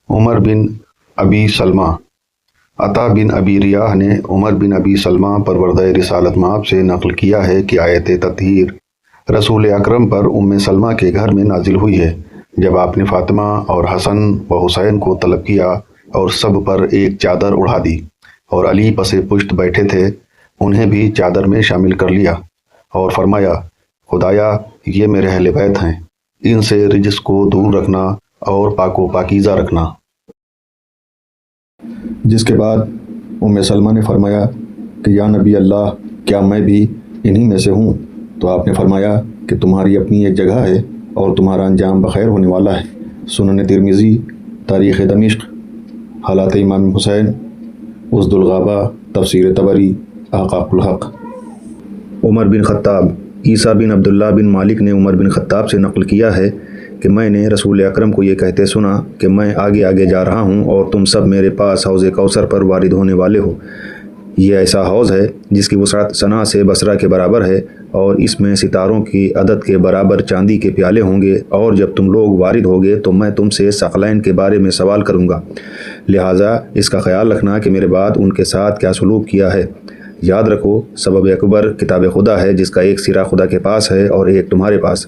عمر بن ابی سلمہ۔ عطا بن ابی ریاح نے عمر بن ابی سلمہ پروردہ رسالت مآب سے نقل کیا ہے کہ آیت تطہیر رسول اکرم پر ام سلمہ کے گھر میں نازل ہوئی ہے جب آپ نے فاطمہ اور حسن و حسین کو طلب کیا اور سب پر ایک چادر اڑا دی اور علی پس پشت بیٹھے تھے، انہیں بھی چادر میں شامل کر لیا اور فرمایا، خدایا یہ میرے اہل بیت ہیں، ان سے رجس کو دور رکھنا اور پاک و پاکیزہ رکھنا۔ جس کے بعد ام سلمہ نے فرمایا کہ یا نبی اللہ، کیا میں بھی انہی میں سے ہوں؟ تو آپ نے فرمایا کہ تمہاری اپنی ایک جگہ ہے اور تمہارا انجام بخیر ہونے والا ہے۔ سنن ترمذی، تاریخ دمشق، حالات امام حسین، اسد الغابہ، تفسیر طبری، احقاق الحق۔ عمر بن خطاب۔ عیسیٰ بن عبداللہ بن مالک نے عمر بن خطاب سے نقل کیا ہے کہ میں نے رسول اکرم کو یہ کہتے سنا کہ میں آگے آگے جا رہا ہوں اور تم سب میرے پاس حوض کوثر پر وارد ہونے والے ہو۔ یہ ایسا حوض ہے جس کی وسعت صنعا سے بصرہ کے برابر ہے اور اس میں ستاروں کی عدد کے برابر چاندی کے پیالے ہوں گے، اور جب تم لوگ وارد ہوگے تو میں تم سے ثقلین کے بارے میں سوال کروں گا، لہٰذا اس کا خیال رکھنا کہ میرے بعد ان کے ساتھ کیا سلوک کیا ہے۔ یاد رکھو، سبب اکبر کتاب خدا ہے جس کا ایک سرا خدا کے پاس ہے اور ایک تمہارے پاس،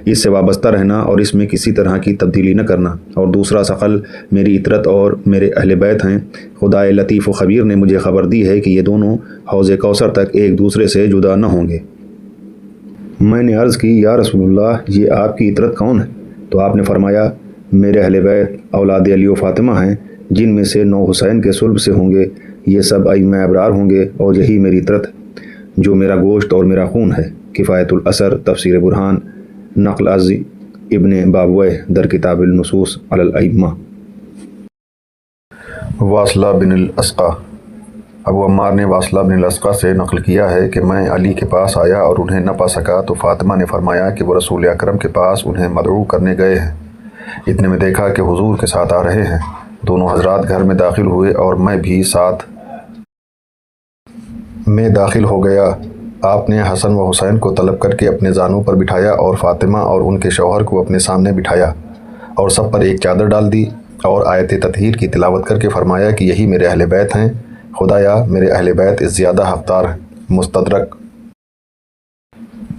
اس سے وابستہ رہنا اور اس میں کسی طرح کی تبدیلی نہ کرنا، اور دوسرا ثقل میری اطرت اور میرے اہل بیت ہیں۔ خدائے لطیف و خبیر نے مجھے خبر دی ہے کہ یہ دونوں حوض کوثر تک ایک دوسرے سے جدا نہ ہوں گے۔ میں نے عرض کی، یا رسول اللہ، یہ آپ کی اطرت کون ہے؟ تو آپ نے فرمایا، میرے اہل بیت اولاد علی و فاطمہ ہیں، جن میں سے 9 حسین کے صلب سے ہوں گے، یہ سب ائمہ ابرار ہوں گے، اور یہی میری اطرت ہے جو میرا گوشت اور میرا خون ہے۔ کفایت الاثر، تفسیر برہان، نقل از ابن بابویہ در کتاب النصوص علی الائمہ۔ واصلہ بن الاسقا۔ ابو عمار نے واصلہ بن الاسقا سے نقل کیا ہے کہ میں علی کے پاس آیا اور انہیں نہ پا سکا تو فاطمہ نے فرمایا کہ وہ رسول اکرم کے پاس انہیں مدعو کرنے گئے ہیں۔ اتنے میں دیکھا کہ حضور کے ساتھ آ رہے ہیں۔ دونوں حضرات گھر میں داخل ہوئے اور میں بھی ساتھ میں داخل ہو گیا۔ آپ نے حسن و حسین کو طلب کر کے اپنے زانوں پر بٹھایا اور فاطمہ اور ان کے شوہر کو اپنے سامنے بٹھایا اور سب پر ایک چادر ڈال دی اور آیت تطہیر کی تلاوت کر کے فرمایا کہ یہی میرے اہل بیت ہیں، خدایا میرے اہل بیت اس زیادہ حقدار ہیں۔ مستدرک۔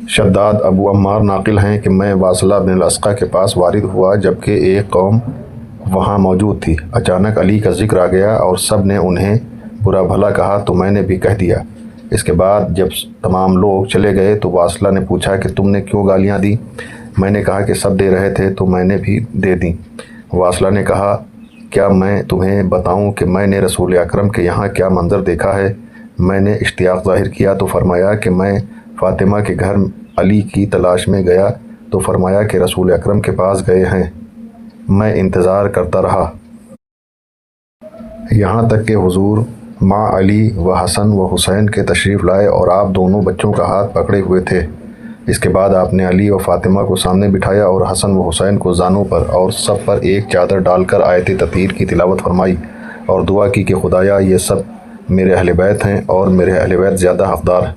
شداد ابو عمار ناقل ہیں کہ میں واصلہ بن الاسقا کے پاس وارد ہوا جبکہ ایک قوم وہاں موجود تھی۔ اچانک علی کا ذکر آ گیا اور سب نے انہیں برا بھلا کہا تو میں نے بھی کہہ دیا۔ اس کے بعد جب تمام لوگ چلے گئے تو واصلہ نے پوچھا کہ تم نے کیوں گالیاں دی؟ میں نے کہا کہ سب دے رہے تھے تو میں نے بھی دے دیں۔ واصلہ نے کہا، کیا میں تمہیں بتاؤں کہ میں نے رسول اکرم کے یہاں کیا منظر دیکھا ہے؟ میں نے اشتیاق ظاہر کیا تو فرمایا کہ میں فاطمہ کے گھر علی کی تلاش میں گیا تو فرمایا کہ رسول اکرم کے پاس گئے ہیں۔ میں انتظار کرتا رہا یہاں تک کہ حضور مع علی و حسن و حسین کے تشریف لائے اور آپ دونوں بچوں کا ہاتھ پکڑے ہوئے تھے۔ اس کے بعد آپ نے علی و فاطمہ کو سامنے بٹھایا اور حسن و حسین کو زانوں پر اور سب پر ایک چادر ڈال کر آیت تطہیر کی تلاوت فرمائی اور دعا کی کہ خدایا یہ سب میرے اہل بیت ہیں اور میرے اہل بیت زیادہ حقدار ہیں۔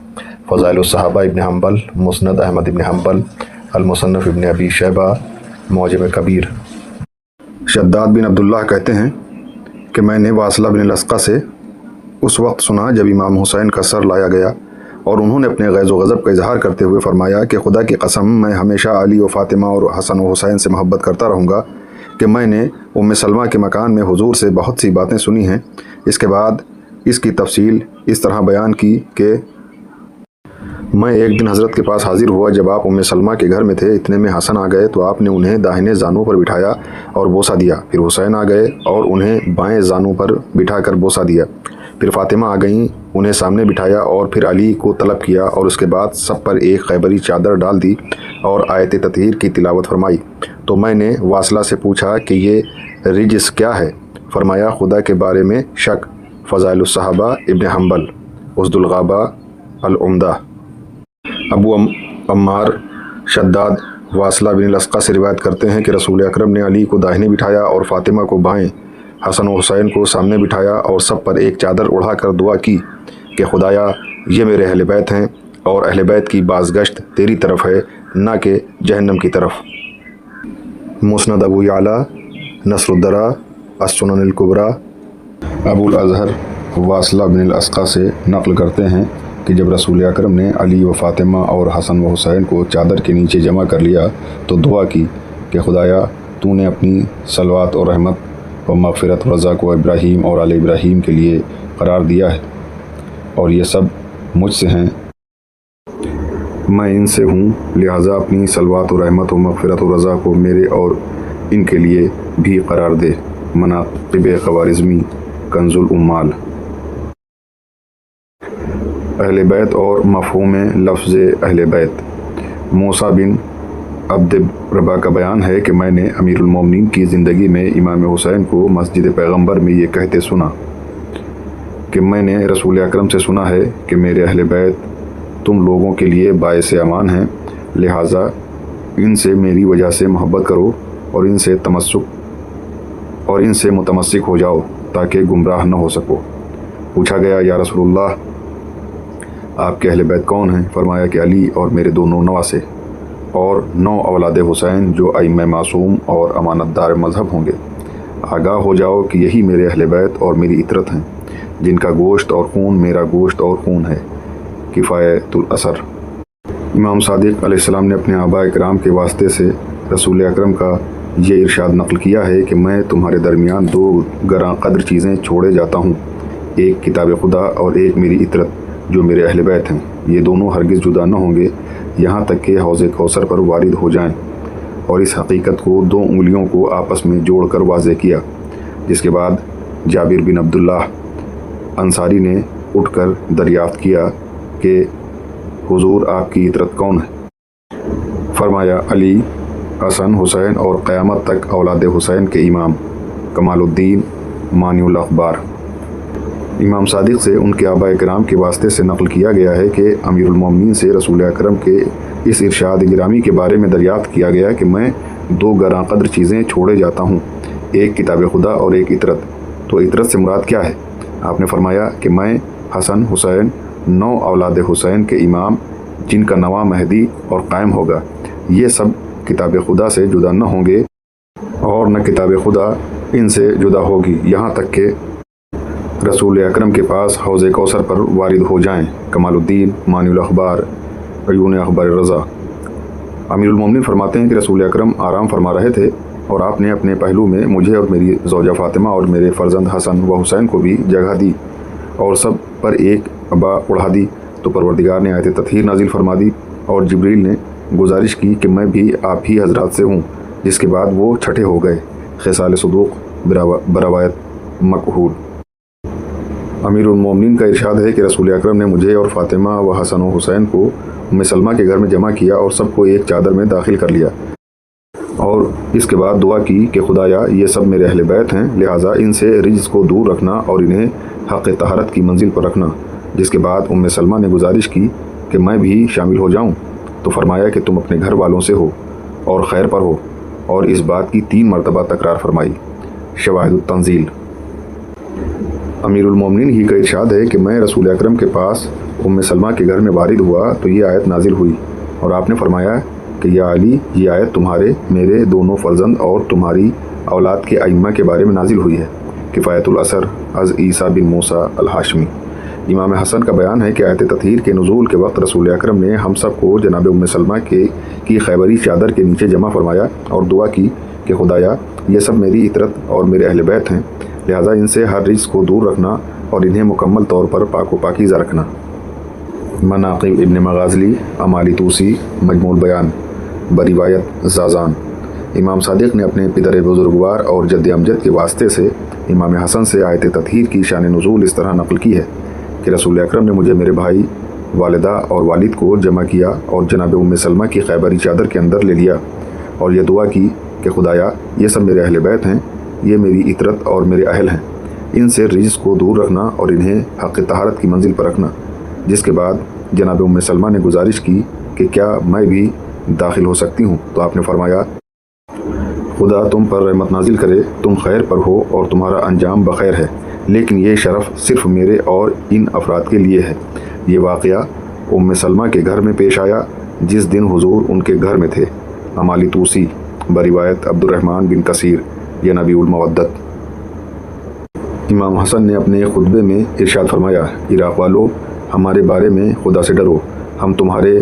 فضائل الصحابہ ابن حنبل، مسند احمد ابن حنبل، المصنف ابن ابی شیبہ، معجم کبیر۔ شداد بن عبداللہ کہتے ہیں کہ میں نے واصلہ بن الاسقا سے اس وقت سنا جب امام حسین کا سر لایا گیا اور انہوں نے اپنے غیظ و غضب کا اظہار کرتے ہوئے فرمایا کہ خدا کی قسم میں ہمیشہ علی و فاطمہ اور حسن و حسین سے محبت کرتا رہوں گا کہ میں نے ام سلمہ کے مکان میں حضور سے بہت سی باتیں سنی ہیں۔ اس کے بعد اس کی تفصیل اس طرح بیان کی کہ میں ایک دن حضرت کے پاس حاضر ہوا جب آپ ام سلمہ کے گھر میں تھے۔ اتنے میں حسن آ گئے تو آپ نے انہیں داہنے زانوں پر بٹھایا اور بوسہ دیا۔ پھر حسین آ گئے اور انہیں بائیں زانوں پر بٹھا کر بوسہ دیا۔ پھر فاطمہ آ گئیں، انہیں سامنے بٹھایا اور پھر علی کو طلب کیا اور اس کے بعد سب پر ایک خیبری چادر ڈال دی اور آیت تطہیر کی تلاوت فرمائی۔ تو میں نے واصلہ سے پوچھا کہ یہ رجس کیا ہے؟ فرمایا، خدا کے بارے میں شک۔ فضائل الصحابہ ابن حنبل، اسد الغابہ، العمدہ۔ ابو عمار شداد واصلہ بن الاسقا سے روایت کرتے ہیں کہ رسول اکرم نے علی کو داہنے بٹھایا اور فاطمہ کو بائیں، حسن و حسین کو سامنے بٹھایا اور سب پر ایک چادر اڑا کر دعا کی کہ خدایا یہ میرے اہل بیت ہیں اور اہل بیت کی بازگشت تیری طرف ہے نہ کہ جہنم کی طرف۔ مسند ابو یعلا، نصر الدرا، السنن الکبریٰ ابو الازہر واصلہ بن الاسقع سے نقل کرتے ہیں کہ جب رسول اکرم نے علی و فاطمہ اور حسن و حسین کو چادر کے نیچے جمع کر لیا تو دعا کی کہ خدایا تو نے اپنی صلوات اور رحمت و مغفرت و رضا کو ابراہیم اور آل ابراہیم کے لیے قرار دیا ہے، اور یہ سب مجھ سے ہیں، میں ان سے ہوں، لہٰذا اپنی صلوات و رحمت و مغفرت و رضا کو میرے اور ان کے لیے بھی قرار دے۔ مناقب خوارزمی، کنز الامال۔ اہل بیت اور مفہوم لفظ اہل بیت۔ موسیٰ بن عبد ربا کا بیان ہے کہ میں نے امیر المومنین کی زندگی میں امام حسین کو مسجد پیغمبر میں یہ کہتے سنا کہ میں نے رسول اکرم سے سنا ہے کہ میرے اہل بیت تم لوگوں کے لیے باعث امان ہیں، لہٰذا ان سے میری وجہ سے محبت کرو اور ان سے متمسک ہو جاؤ تاکہ گمراہ نہ ہو سکو۔ پوچھا گیا یا رسول اللہ آپ کے اہل بیت کون ہیں؟ فرمایا کہ علی اور میرے دونوں نواسے اور 9 اولاد حسین جو ائمہ معصوم اور امانت دار مذہب ہوں گے۔ آگاہ ہو جاؤ کہ یہی میرے اہل بیت اور میری اطرت ہیں، جن کا گوشت اور خون میرا گوشت اور خون ہے۔ کفایت الاثر۔ امام صادق علیہ السلام نے اپنے آباء کرام کے واسطے سے رسول اکرم کا یہ ارشاد نقل کیا ہے کہ میں تمہارے درمیان 2 گراں قدر چیزیں چھوڑے جاتا ہوں، ایک کتاب خدا اور ایک میری اطرت جو میرے اہل بیت ہیں، یہ دونوں ہرگز جدا نہ ہوں گے یہاں تک کہ حوض کوثر پر وارد ہو جائیں۔ اور اس حقیقت کو 2 انگلیوں کو آپس میں جوڑ کر واضح کیا، جس کے بعد جابر بن عبداللہ انصاری نے اٹھ کر دریافت کیا کہ حضور آپ کی اطرت کون ہے؟ فرمایا علی، حسن، حسین اور قیامت تک اولاد حسین کے امام، کمال الدین مانی الاخبار۔ امام صادق سے ان کے آباء کرام کے واسطے سے نقل کیا گیا ہے کہ امیر المومنین سے رسول اکرم کے اس ارشاد گرامی کے بارے میں دریافت کیا گیا کہ میں 2 گراں قدر چیزیں چھوڑے جاتا ہوں، ایک کتاب خدا اور ایک اطرت، تو اطرت سے مراد کیا ہے؟ آپ نے فرمایا کہ میں حسن، حسین، 9 اولاد حسین کے امام جن کا نواں مہدی اور قائم ہوگا، یہ سب کتاب خدا سے جدا نہ ہوں گے اور نہ کتاب خدا ان سے جدا ہوگی یہاں تک کہ رسول اکرم کے پاس حوض کوثر پر وارد ہو جائیں۔ کمال الدین مانی الاخبار، عیون اخبار رضا۔ امیر المومنین فرماتے ہیں کہ رسول اکرم آرام فرما رہے تھے اور آپ نے اپنے پہلو میں مجھے اور میری زوجہ فاطمہ اور میرے فرزند حسن و حسین کو بھی جگہ دی اور سب پر ایک ابا اڑا دی، تو پروردگار نے آیت تطہیر نازل فرما دی اور جبریل نے گزارش کی کہ میں بھی آپ ہی حضرات سے ہوں، جس کے بعد وہ چھٹے ہو گئے۔ خصال صدوق بروایت مقہول۔ امیر المومنین کا ارشاد ہے کہ رسول اکرم نے مجھے اور فاطمہ و حسن و حسین کو ام سلمہ کے گھر میں جمع کیا اور سب کو ایک چادر میں داخل کر لیا، اور اس کے بعد دعا کی کہ خدایا یہ سب میرے اہل بیت ہیں، لہٰذا ان سے رجس کو دور رکھنا اور انہیں حق طہارت کی منزل پر رکھنا۔ جس کے بعد ام سلمہ نے گزارش کی کہ میں بھی شامل ہو جاؤں، تو فرمایا کہ تم اپنے گھر والوں سے ہو اور خیر پر ہو، اور اس بات کی 3 مرتبہ تکرار فرمائی۔ شواہد التنزیل۔ امیر المومنین ہی کا ارشاد ہے کہ میں رسول اکرم کے پاس ام سلمہ کے گھر میں وارد ہوا تو یہ آیت نازل ہوئی، اور آپ نے فرمایا کہ یا علی، یہ آیت تمہارے، میرے دونوں فرزند اور تمہاری اولاد کے ائمہ کے بارے میں نازل ہوئی ہے۔ کفایت الاثر از عیسیٰ بن موسیٰ الہاشمی۔ امام حسن کا بیان ہے کہ آیت تطہیر کے نزول کے وقت رسول اکرم نے ہم سب کو جناب ام سلمہ کی خیبری چادر کے نیچے جمع فرمایا اور دعا کی کہ خدایا یہ سب میری اطرت اور میرے اہل بیت ہیں، لہٰذا ان سے ہر رجس کو دور رکھنا اور انہیں مکمل طور پر پاک و پاکیزہ رکھنا۔ مناقب ابن مغازلی، امالی توسی، مجموع البیان، بروایت زازان۔ امام صادق نے اپنے پدر بزرگوار اور جد امجد کے واسطے سے امام حسن سے آیت تطہیر کی شان نزول اس طرح نقل کی ہے کہ رسول اکرم نے مجھے، میرے بھائی، والدہ اور والد کو جمع کیا اور جناب ام سلمہ کی خیبری چادر کے اندر لے لیا اور یہ دعا کی کہ خدایا یہ سب میرے اہل بیت ہیں، یہ میری اطرت اور میرے اہل ہیں، ان سے رجس کو دور رکھنا اور انہیں حق طہارت کی منزل پر رکھنا۔ جس کے بعد جناب ام سلمہ نے گزارش کی کہ کیا میں بھی داخل ہو سکتی ہوں، تو آپ نے فرمایا خدا تم پر رحمت نازل کرے، تم خیر پر ہو اور تمہارا انجام بخیر ہے، لیکن یہ شرف صرف میرے اور ان افراد کے لیے ہے۔ یہ واقعہ ام سلمہ کے گھر میں پیش آیا جس دن حضور ان کے گھر میں تھے۔ امالی توسی، بروایت عبد الرحمن بن کثیر، یہ نبی المودت۔ امام حسن نے اپنے خطبے میں ارشاد فرمایا، عراق والو، ہمارے بارے میں خدا سے ڈرو، ہم تمہارے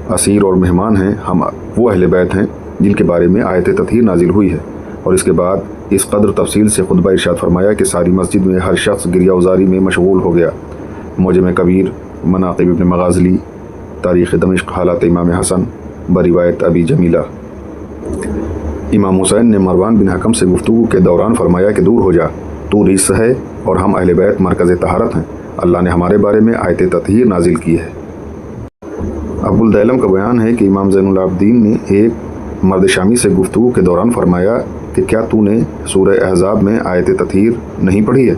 اسیر اور مہمان ہیں، ہم وہ اہل بیت ہیں جن کے بارے میں آیت تطہیر نازل ہوئی ہے۔ اور اس کے بعد اس قدر تفصیل سے خطبہ ارشاد فرمایا کہ ساری مسجد میں ہر شخص گریہ وزاری میں مشغول ہو گیا۔ معجم کبیر، مناقب ابن مغازلی، تاریخ دمشق، حالات امام حسن بروایت ابی جمیلہ۔ امام حسین نے مروان بن حکم سے گفتگو کے دوران فرمایا کہ دور ہو جا، تو رجس ہے اور ہم اہل بیت مرکز طہارت ہیں، اللہ نے ہمارے بارے میں آیت تطہیر نازل کی ہے۔ ابو الدیلم کا بیان ہے کہ امام زین العابدین نے ایک مرد شامی سے گفتگو کے دوران فرمایا کہ کیا تو نے سورہ احزاب میں آیت تطہیر نہیں پڑھی ہے؟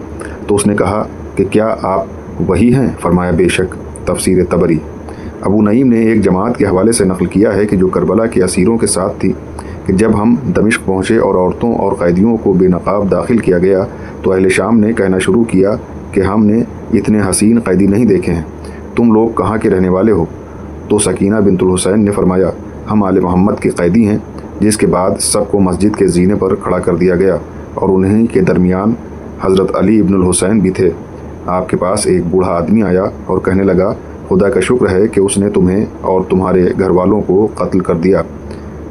تو اس نے کہا کہ کیا آپ وہی ہیں؟ فرمایا بے شک۔ تفسیر طبری۔ ابو نعیم نے ایک جماعت کے حوالے سے نقل کیا ہے کہ جو کربلا کے اسیروں کے ساتھ تھی کہ جب ہم دمشق پہنچے اور عورتوں اور قیدیوں کو بے نقاب داخل کیا گیا تو اہل شام نے کہنا شروع کیا کہ ہم نے اتنے حسین قیدی نہیں دیکھے ہیں، تم لوگ کہاں کے رہنے والے ہو؟ تو سکینہ بنت الحسین نے فرمایا، ہم آل محمد کے قیدی ہیں، جس کے بعد سب کو مسجد کے زینے پر کھڑا کر دیا گیا اور انہیں کے درمیان حضرت علی ابن الحسین بھی تھے۔ آپ کے پاس ایک بوڑھا آدمی آیا اور کہنے لگا، خدا کا شکر ہے کہ اس نے تمہیں اور تمہارے گھر والوں کو قتل کر دیا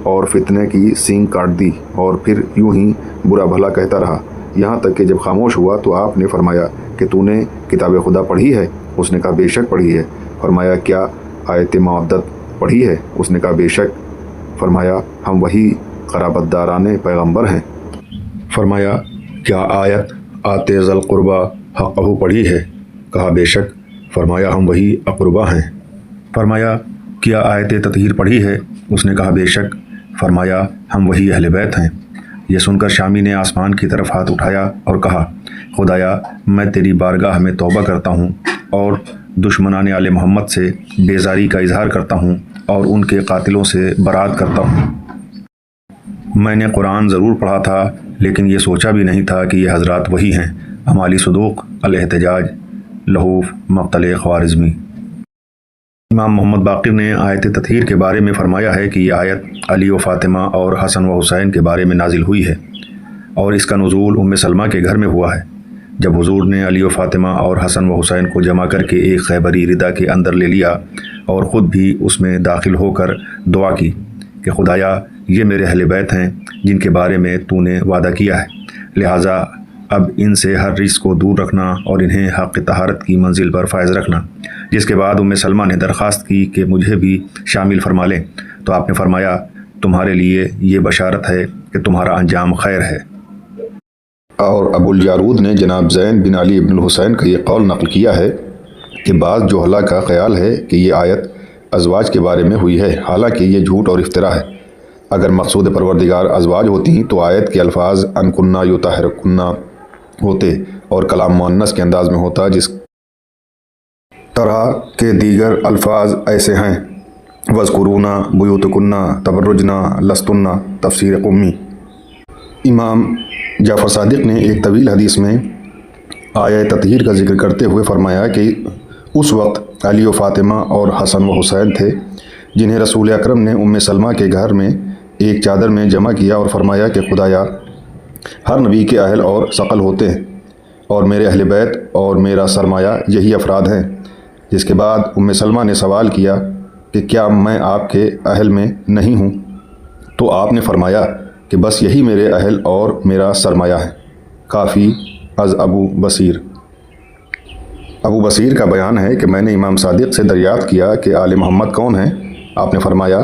اور فتنے کی سینگ کاٹ دی، اور پھر یوں ہی برا بھلا کہتا رہا، یہاں تک کہ جب خاموش ہوا تو آپ نے فرمایا کہ تو نے کتاب خدا پڑھی ہے؟ اس نے کہا بے شک پڑھی ہے۔ فرمایا کیا آیت مودت پڑھی ہے؟ اس نے کہا بے شک۔ فرمایا ہم وہی قرابت داران پیغمبر ہیں۔ فرمایا کیا آیت آت ذی القربیٰ حقہ پڑھی ہے؟ کہا بے شک۔ فرمایا ہم وہی اقربا ہیں۔ فرمایا کیا آیت تطہیر پڑھی ہے؟ اس نے کہا بے شک۔ فرمایا ہم وہی اہل بیت ہیں۔ یہ سن کر شامی نے آسمان کی طرف ہاتھ اٹھایا اور کہا، خدایا میں تیری بارگاہ میں توبہ کرتا ہوں اور دشمنان آل محمد سے بیزاری کا اظہار کرتا ہوں اور ان کے قاتلوں سے برات کرتا ہوں۔ میں نے قرآن ضرور پڑھا تھا لیکن یہ سوچا بھی نہیں تھا کہ یہ حضرات وہی ہیں۔ امالی صدوق، الاحتجاج، لہوف، مقتل خوارزمی۔ امام محمد باقر نے آیت تطہیر کے بارے میں فرمایا ہے کہ یہ آیت علی و فاطمہ اور حسن و حسین کے بارے میں نازل ہوئی ہے اور اس کا نزول ام سلمہ کے گھر میں ہوا ہے۔ جب حضور نے علی و فاطمہ اور حسن و حسین کو جمع کر کے ایک خیبری ردا کے اندر لے لیا اور خود بھی اس میں داخل ہو کر دعا کی کہ خدایا یہ میرے اہل بیت ہیں جن کے بارے میں تو نے وعدہ کیا ہے، لہٰذا اب ان سے ہر رجس کو دور رکھنا اور انہیں حق طہارت کی منزل پر فائز رکھنا۔ جس کے بعد ام سلمہ نے درخواست کی کہ مجھے بھی شامل فرما لیں، تو آپ نے فرمایا تمہارے لیے یہ بشارت ہے کہ تمہارا انجام خیر ہے۔ اور ابو الجارود نے جناب زین بن علی ابن الحسین کا یہ قول نقل کیا ہے کہ بعض جہلا کا خیال ہے کہ یہ آیت ازواج کے بارے میں ہوئی ہے، حالانکہ یہ جھوٹ اور افترا ہے۔ اگر مقصود پروردگار ازواج ہوتی تو آیت کے الفاظ ان کنہ یطہرکنہ ہوتے اور کلام مؤنث کے انداز میں ہوتا، جس طرح کے دیگر الفاظ ایسے ہیں، وَاذْكُرُونَ بُيُوتَكُنَّ تَبَرُّجْنَ لَسْتُنَّ۔ تفسیر قمی۔ امام جعفر صادق نے ایک طویل حدیث میں آیت تطہیر کا ذکر کرتے ہوئے فرمایا کہ اس وقت علی و فاطمہ اور حسن و حسین تھے جنہیں رسول اکرم نے ام سلمہ کے گھر میں ایک چادر میں جمع کیا اور فرمایا کہ خدایا ہر نبی کے اہل اور ثقل ہوتے ہیں اور میرے اہل بیت اور میرا سرمایہ یہی افراد ہیں۔ جس کے بعد ام سلمہ نے سوال کیا کہ کیا میں آپ کے اہل میں نہیں ہوں؟ تو آپ نے فرمایا کہ بس یہی میرے اہل اور میرا سرمایہ ہے۔ کافی از ابو بصیر۔ ابو بصیر کا بیان ہے کہ میں نے امام صادق سے دریافت کیا کہ آل محمد کون ہیں؟ آپ نے فرمایا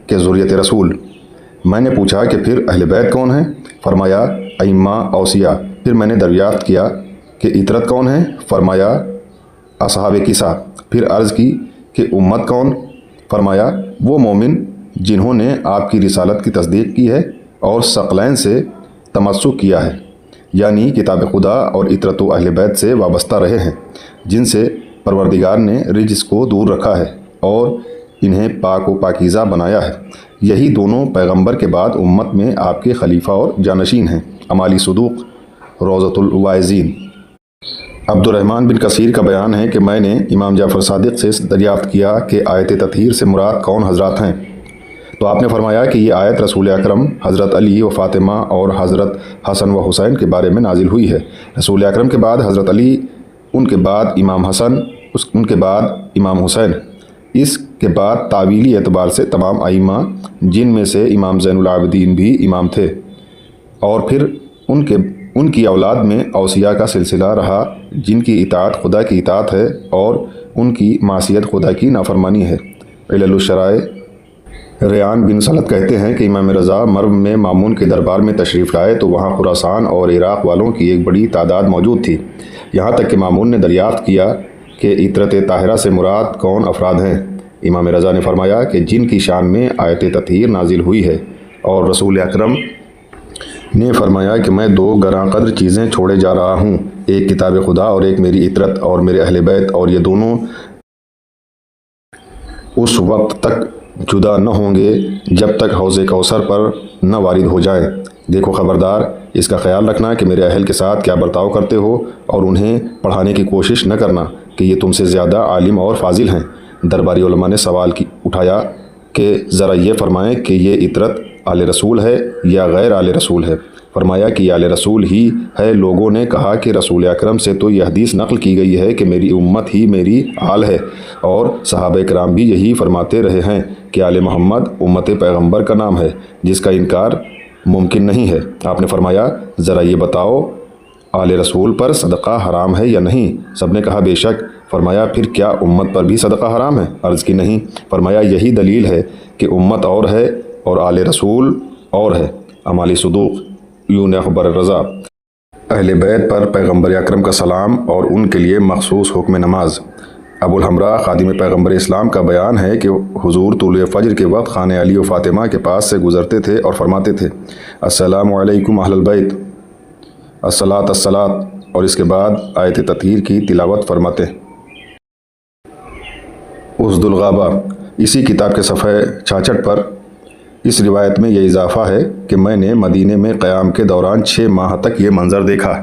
کہ ذریت رسول۔ میں نے پوچھا کہ پھر اہل بیت کون ہیں؟ فرمایا ائمہ اوصیاء۔ پھر میں نے دریافت کیا کہ اطرت کون ہیں؟ فرمایا اصحاب کسا۔ پھر عرض کی کہ امت کون؟ فرمایا وہ مومن جنہوں نے آپ کی رسالت کی تصدیق کی ہے اور ثقلین سے تمسک کیا ہے، یعنی کتاب خدا اور اطرت و اہل بیت سے وابستہ رہے ہیں، جن سے پروردگار نے رجس کو دور رکھا ہے اور انہیں پاک و پاکیزہ بنایا ہے۔ یہی دونوں پیغمبر کے بعد امت میں آپ کے خلیفہ اور جانشین ہیں۔ امالی صدوق، روضۃ الواعظین۔ عبد الرحمن بن کثیر کا بیان ہے کہ میں نے امام جعفر صادق سے دریافت کیا کہ آیت تطہیر سے مراد کون حضرات ہیں؟ تو آپ نے فرمایا کہ یہ آیت رسول اکرم حضرت علی و فاطمہ اور حضرت حسن و حسین کے بارے میں نازل ہوئی ہے۔ رسول اکرم کے بعد حضرت علی، ان کے بعد امام حسن، ان کے بعد امام حسین، اس کے بعد تعویلی اعتبار سے تمام ائمہ، جن میں سے امام زین العابدین بھی امام تھے، اور پھر ان کی اولاد میں اوصیاء کا سلسلہ رہا، جن کی اطاعت خدا کی اطاعت ہے اور ان کی معصیت خدا کی نافرمانی ہے۔ علل الشرائع ریان بن سلط کہتے ہیں کہ امام رضا مرو میں مامون کے دربار میں تشریف لائے تو وہاں خراسان اور عراق والوں کی ایک بڑی تعداد موجود تھی، یہاں تک کہ مامون نے دریافت کیا کہ عطرت طاہرہ سے مراد کون افراد ہیں۔ امام رضا نے فرمایا کہ جن کی شان میں آیت تطہیر نازل ہوئی ہے، اور رسول اکرم نے فرمایا کہ میں 2 گراں قدر چیزیں چھوڑے جا رہا ہوں، ایک کتاب خدا اور ایک میری عطرت اور میرے اہل بیت، اور یہ دونوں اس وقت تک جدا نہ ہوں گے جب تک حوض کوثر پر نہ وارد ہو جائیں۔ دیکھو خبردار، اس کا خیال رکھنا کہ میرے اہل کے ساتھ کیا برتاؤ کرتے ہو، اور انہیں پڑھانے کی کوشش نہ کرنا کہ یہ تم سے زیادہ عالم اور فاضل ہیں۔ درباری علماء نے سوال اٹھایا کہ ذرا یہ فرمائیں کہ یہ عطرت آل رسول ہے یا غیر آل رسول ہے؟ فرمایا کہ یہ آل رسول ہی ہے۔ لوگوں نے کہا کہ رسول اکرم سے تو یہ حدیث نقل کی گئی ہے کہ میری امت ہی میری آل ہے، اور صحابہ کرام بھی یہی فرماتے رہے ہیں کہ آل محمد امت پیغمبر کا نام ہے، جس کا انکار ممکن نہیں ہے۔ آپ نے فرمایا ذرا یہ بتاؤ، آل رسول پر صدقہ حرام ہے یا نہیں؟ سب نے کہا بے شک۔ فرمایا پھر کیا امت پر بھی صدقہ حرام ہے؟ عرض کی نہیں۔ فرمایا یہی دلیل ہے کہ امت اور ہے اور آل رسول اور ہے۔ امالی صدوق یون اخبر رضا۔ اہل بیت پر پیغمبر اکرم کا سلام اور ان کے لیے مخصوص حکم نماز۔ ابو الحمراء خادم پیغمبر اسلام کا بیان ہے کہ حضور طلوع فجر کے وقت خانہ علی و فاطمہ کے پاس سے گزرتے تھے اور فرماتے تھے السلام علیکم اہل البیت، الصلاۃ الصلاۃ، اور اس کے بعد آیت تطہیر کی تلاوت فرماتے۔ اسد الغابہ، اسی کتاب کے صفحہ 66 پر اس روایت میں یہ اضافہ ہے کہ میں نے مدینے میں قیام کے دوران 6 ماہ تک یہ منظر دیکھا۔